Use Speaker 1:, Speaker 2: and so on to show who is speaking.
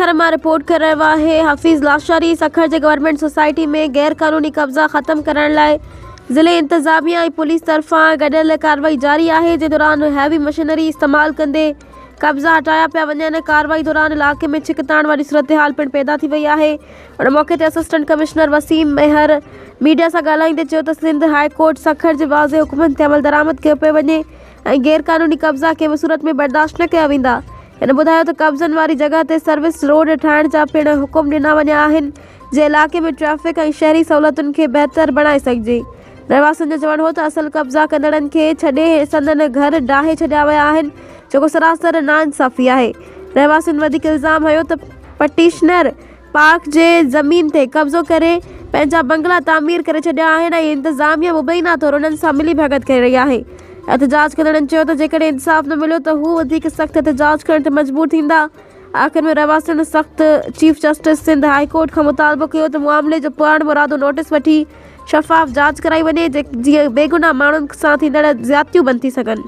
Speaker 1: सखर में रिपोर्ट कर रहा है हफीज़ लाशारी। सखर के गवर्नमेंट सोसाइटी में गैर कानूनी कब्जा खत्म करण लाइ ज़िले इंतजामिया और पुलिस तरफा गडियल कार्रवाई जारी है। जे दौरान हैवी मशीनरी इस्तेमाल कंदे कब्जा हटाया पिया वञनि। कार्रवाई दौरान इलाके में छिकताण वाली सूरत हाल पिण पैदा थी वई है। उन मौके ते असिस्टेंट कमिश्नर वसीम मेहर मीडिया से ॻाल्हाईंदे चयो त सिंध हाई कोर्ट सखर के वाज़े हुकुमनि ते अमल दरामद कयो पियो वञे ऐं गैर कानूनी कब्जा कंहिं बि सूरत में बर्दाश्त न कया वेंदा। हिन ॿुधायो त कब्ज़नि वारी जगह ते सर्विस रोड ठाहिण जा पिण हुकुम ॾिना विया आहिनि जे इलाके में ट्रैफिक और शहरी सहूलियतुनि खे बहितर बणाए सघिजे। रहवासियुनि जो चवणु हो त असल कब्जा कंदड़नि खे छॾे संदन घर डाहे छॾिया विया आहिनि जेको सरासर नाइंसाफ़ी है। रहवासियुनि वधीक इल्ज़ाम हयो त पटिशनर पार्क जे ज़मीन ते कब्ज़ो करे पंहिंजा बंगला तामीर करे छॾिया आहिनि ऐं इंतज़ामिया मुबैना तौर उन्हनि सां मिली भगत करे रही है। एहतजाज कंदड़नि चयो त जेकॾहिं इंसाफ़ न मिलियो त हू वधीक सख़्त एहतजाज करण ते मजबूर थींदा। आख़िर में रहवासियुनि सख़्त chief justice Sindh high court खां मुतालबो कयो त मामले जो पुराण मुरादो नोटिस वठी शफ़ाफ़ जांच कराई वञे जीअं बेगुनाह माण्हुनि सां थींदड़ ज़्यादतियूं बंदि थी सघनि।